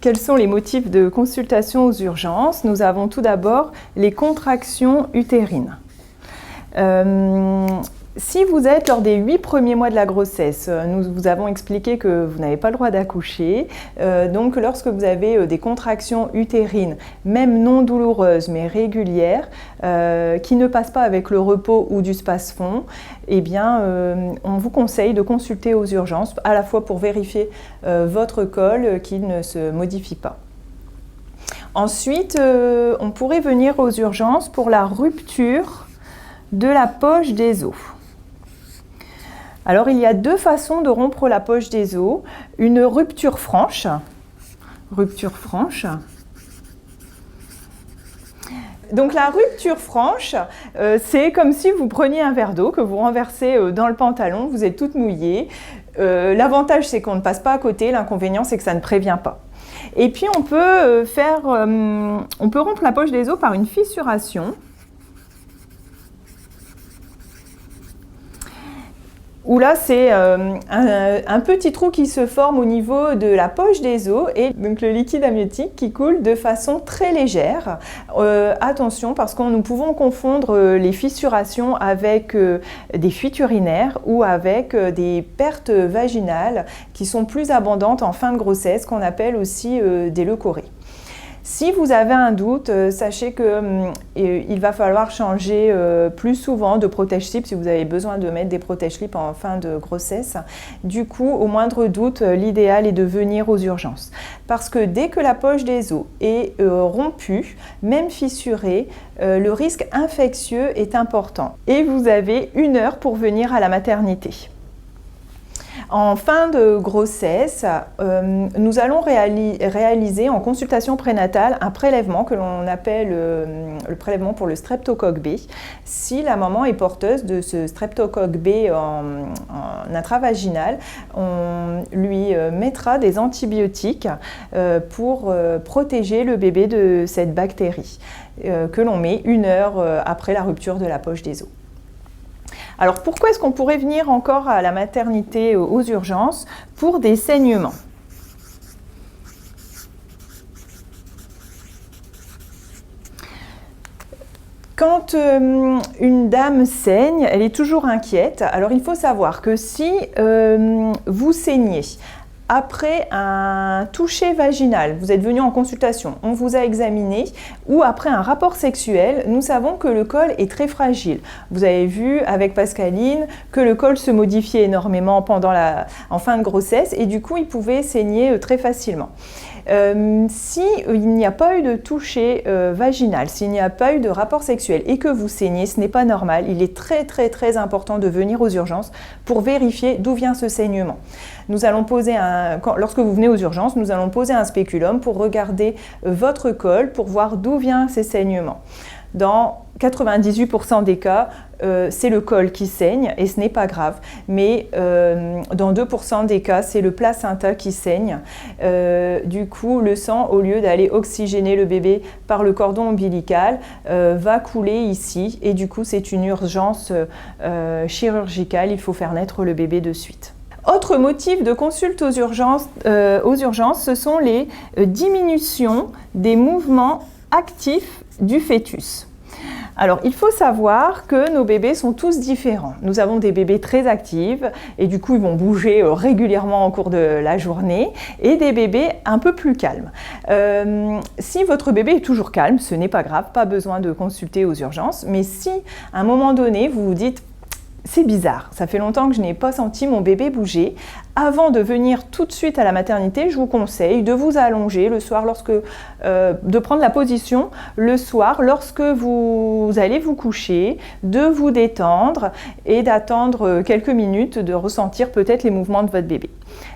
Quels sont les motifs de consultation aux urgences? Nous avons tout d'abord les contractions utérines. Si vous êtes lors des 8 premiers mois de la grossesse, nous vous avons expliqué que vous n'avez pas le droit d'accoucher. Donc lorsque vous avez des contractions utérines, même non douloureuses mais régulières, qui ne passent pas avec le repos ou du space-fond, eh bien, on vous conseille de consulter aux urgences, à la fois pour vérifier votre col qui ne se modifie pas. Ensuite, on pourrait venir aux urgences pour la rupture de la poche des os. Alors, il y a deux façons de rompre la poche des os. Une rupture franche. Donc la rupture franche, c'est comme si vous preniez un verre d'eau que vous renversez dans le pantalon, vous êtes toute mouillée. L'avantage, c'est qu'on ne passe pas à côté, l'inconvénient, c'est que ça ne prévient pas. Et puis, on peut rompre la poche des os par une fissuration. Où là, c'est un petit trou qui se forme au niveau de la poche des os et donc le liquide amniotique qui coule de façon très légère. Attention, parce que nous pouvons confondre les fissurations avec des fuites urinaires ou avec des pertes vaginales qui sont plus abondantes en fin de grossesse, qu'on appelle aussi des leucorrhées. Si vous avez un doute, sachez qu'il va falloir changer plus souvent de protège-slip si vous avez besoin de mettre des protège-slip en fin de grossesse. Du coup, au moindre doute, l'idéal est de venir aux urgences. Parce que dès que la poche des os est rompue, même fissurée, le risque infectieux est important. Et vous avez 1 heure pour venir à la maternité. En fin de grossesse, nous allons réaliser en consultation prénatale un prélèvement que l'on appelle le prélèvement pour le streptocoque B. Si la maman est porteuse de ce streptocoque B en intravaginal, on lui mettra des antibiotiques pour protéger le bébé de cette bactérie que l'on met 1 heure après la rupture de la poche des os. Alors pourquoi est-ce qu'on pourrait venir encore à la maternité aux urgences? Pour des saignements. Quand une dame saigne, elle est toujours inquiète. Alors il faut savoir que si vous saignez après un toucher vaginal, vous êtes venu en consultation, on vous a examiné, ou après un rapport sexuel, nous savons que le col est très fragile. Vous avez vu avec Pascaline que le col se modifiait énormément en fin de grossesse et du coup il pouvait saigner très facilement. S'il n'y a pas eu de toucher vaginal, s'il n'y a pas eu de rapport sexuel et que vous saignez, ce n'est pas normal. Il est très important de venir aux urgences pour vérifier d'où vient ce saignement. Nous allons lorsque vous venez aux urgences, nous allons poser un spéculum pour regarder votre col pour voir d'où viennent ces saignements. Dans 98% des cas, c'est le col qui saigne et ce n'est pas grave. Mais dans 2% des cas, c'est le placenta qui saigne. Du coup, le sang, au lieu d'aller oxygéner le bébé par le cordon ombilical, va couler ici. Et du coup, c'est une urgence chirurgicale. Il faut faire naître le bébé de suite. Autre motif de consulte aux urgences, ce sont les diminutions des mouvements actifs du fœtus. Alors, il faut savoir que nos bébés sont tous différents. Nous avons des bébés très actifs et du coup, ils vont bouger régulièrement au cours de la journée et des bébés un peu plus calmes. Si votre bébé est toujours calme, ce n'est pas grave, pas besoin de consulter aux urgences. Mais si, à un moment donné, vous vous dites « c'est bizarre, ça fait longtemps que je n'ai pas senti mon bébé bouger », avant de venir tout de suite à la maternité, je vous conseille de vous allonger le soir, de prendre la position le soir lorsque vous allez vous coucher, de vous détendre et d'attendre quelques minutes, de ressentir peut-être les mouvements de votre bébé.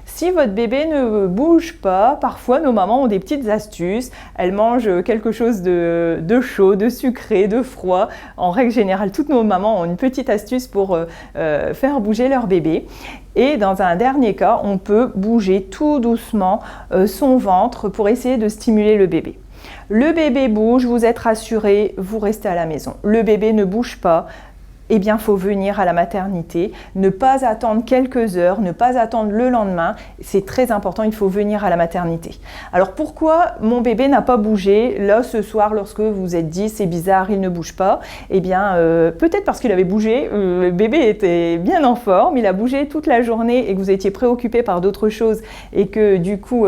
Si votre bébé ne bouge pas, parfois nos mamans ont des petites astuces. Elles mangent quelque chose de chaud, de sucré, de froid. En règle générale, toutes nos mamans ont une petite astuce pour faire bouger leur bébé. Et dans un dernier cas, on peut bouger tout doucement son ventre pour essayer de stimuler le bébé. Le bébé bouge, vous êtes rassuré, vous restez à la maison. Le bébé ne bouge pas, eh bien, il faut venir à la maternité, ne pas attendre quelques heures, ne pas attendre le lendemain. C'est très important, il faut venir à la maternité. Alors, pourquoi mon bébé n'a pas bougé là ce soir lorsque vous vous êtes dit c'est bizarre, il ne bouge pas? Eh bien, peut-être parce qu'il avait bougé, le bébé était bien en forme, il a bougé toute la journée et que vous étiez préoccupé par d'autres choses et que du coup,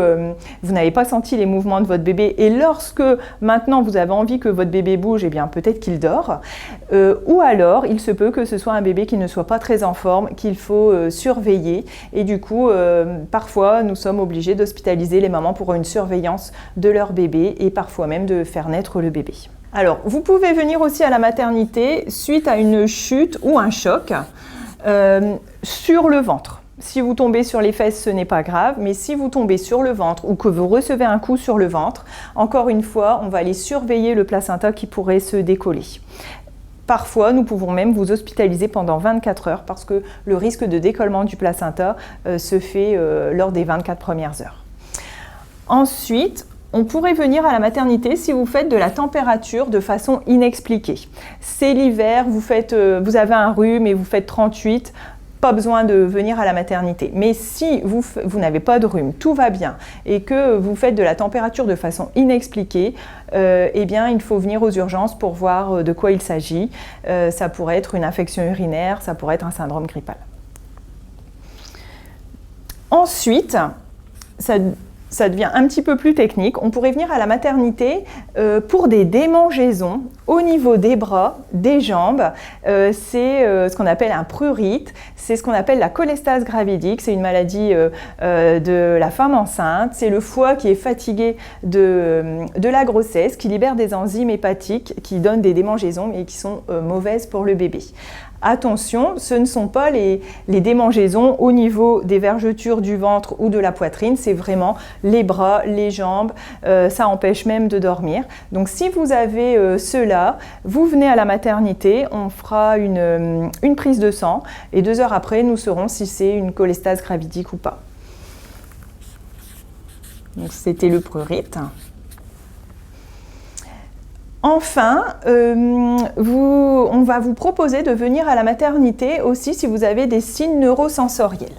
vous n'avez pas senti les mouvements de votre bébé. Et lorsque maintenant vous avez envie que votre bébé bouge, eh bien, peut-être qu'il dort. Ou alors, il se peut que ce soit un bébé qui ne soit pas très en forme, qu'il faut surveiller. Et du coup, parfois, nous sommes obligés d'hospitaliser les mamans pour une surveillance de leur bébé et parfois même de faire naître le bébé. Alors, vous pouvez venir aussi à la maternité suite à une chute ou un choc sur le ventre. Si vous tombez sur les fesses, ce n'est pas grave, mais si vous tombez sur le ventre ou que vous recevez un coup sur le ventre, encore une fois, on va aller surveiller le placenta qui pourrait se décoller. Parfois, nous pouvons même vous hospitaliser pendant 24 heures parce que le risque de décollement du placenta se fait lors des 24 premières heures. Ensuite, on pourrait venir à la maternité si vous faites de la température de façon inexpliquée. C'est l'hiver, vous avez un rhume et vous faites 38, pas besoin de venir à la maternité. Mais si vous n'avez pas de rhume, tout va bien, et que vous faites de la température de façon inexpliquée, eh bien, il faut venir aux urgences pour voir de quoi il s'agit. Ça pourrait être une infection urinaire, ça pourrait être un syndrome grippal. Ensuite, ça devient un petit peu plus technique. On pourrait venir à la maternité pour des démangeaisons au niveau des bras, des jambes. C'est ce qu'on appelle un prurite. C'est ce qu'on appelle la cholestase gravidique. C'est une maladie de la femme enceinte. C'est le foie qui est fatigué de la grossesse, qui libère des enzymes hépatiques qui donnent des démangeaisons et qui sont mauvaises pour le bébé. Attention, ce ne sont pas les démangeaisons au niveau des vergetures du ventre ou de la poitrine, c'est vraiment les bras, les jambes, ça empêche même de dormir. Donc si vous avez cela, vous venez à la maternité, on fera une prise de sang et 2 heures après, nous saurons si c'est une cholestase gravidique ou pas. Donc c'était le prurite. Enfin, on va vous proposer de venir à la maternité aussi si vous avez des signes neurosensoriels.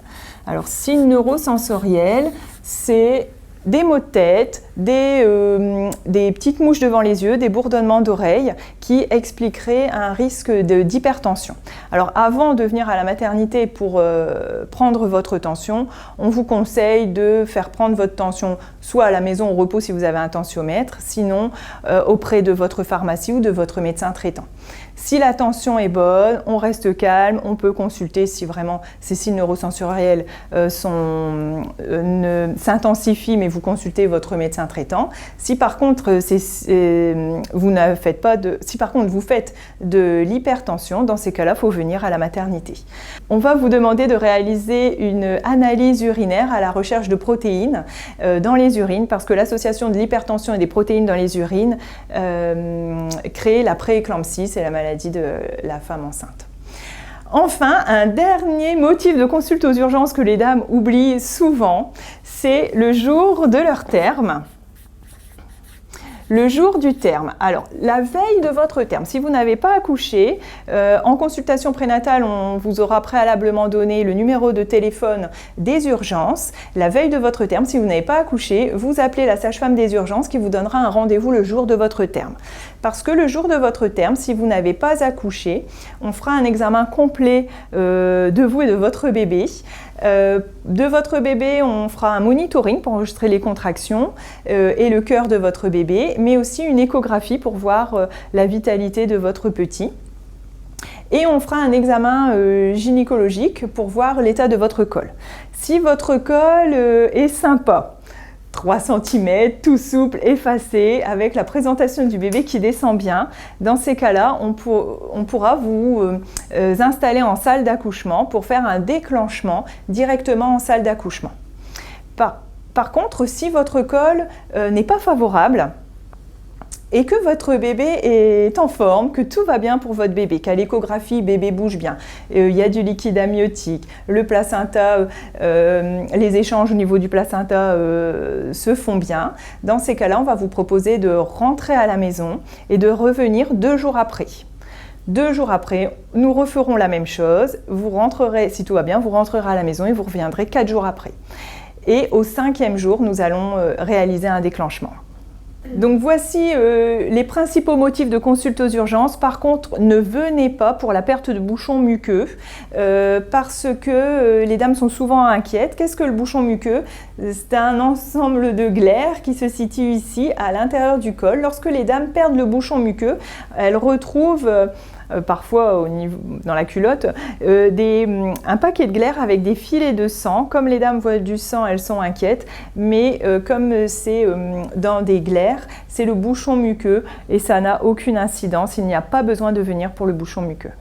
Alors, signes neurosensoriels, c'est des maux de tête, des petites mouches devant les yeux, des bourdonnements d'oreilles qui expliqueraient un risque d'hypertension. Alors avant de venir à la maternité pour prendre votre tension, on vous conseille de faire prendre votre tension soit à la maison au repos si vous avez un tensiomètre, sinon auprès de votre pharmacie ou de votre médecin traitant. Si la tension est bonne, on reste calme, on peut consulter si vraiment ces signes neurosensoriels s'intensifient, mais vous consultez votre médecin traitant. Si par contre vous faites de l'hypertension, dans ces cas-là, il faut venir à la maternité. On va vous demander de réaliser une analyse urinaire à la recherche de protéines dans les urines, parce que l'association de l'hypertension et des protéines dans les urines crée la prééclampsie, c'est la maladie de la femme enceinte. Enfin, un dernier motif de consulte aux urgences que les dames oublient souvent, c'est le jour de leur terme. Le jour du terme. Alors, la veille de votre terme, si vous n'avez pas accouché, en consultation prénatale, on vous aura préalablement donné le numéro de téléphone des urgences. La veille de votre terme, si vous n'avez pas accouché, vous appelez la sage-femme des urgences qui vous donnera un rendez-vous le jour de votre terme. Parce que le jour de votre terme, si vous n'avez pas accouché, on fera un examen complet de vous et de votre bébé. De votre bébé, on fera un monitoring pour enregistrer les contractions et le cœur de votre bébé, mais aussi une échographie pour voir la vitalité de votre petit. Et on fera un examen gynécologique pour voir l'état de votre col. Si votre col est sympa, 3 cm, tout souple, effacé, avec la présentation du bébé qui descend bien. Dans ces cas-là, on pourra vous installer en salle d'accouchement pour faire un déclenchement directement en salle d'accouchement. Par contre, si votre col n'est pas favorable, et que votre bébé est en forme, que tout va bien pour votre bébé, qu'à l'échographie, bébé bouge bien, il y a du liquide amniotique, le placenta, les échanges au niveau du placenta se font bien. Dans ces cas-là, on va vous proposer de rentrer à la maison et de revenir 2 jours après. 2 jours après, nous referons la même chose. Vous rentrerez, si tout va bien, vous rentrerez à la maison et vous reviendrez 4 jours après. Et au 5e jour, nous allons réaliser un déclenchement. Donc voici les principaux motifs de consulte aux urgences. Par contre, ne venez pas pour la perte de bouchon muqueux parce que les dames sont souvent inquiètes. Qu'est-ce que le bouchon muqueux? C'est un ensemble de glaires qui se situe ici à l'intérieur du col. Lorsque les dames perdent le bouchon muqueux, elles retrouvent parfois dans la culotte, un paquet de glaires avec des filets de sang. Comme les dames voient du sang, elles sont inquiètes, mais comme c'est dans des glaires, c'est le bouchon muqueux et ça n'a aucune incidence, il n'y a pas besoin de venir pour le bouchon muqueux.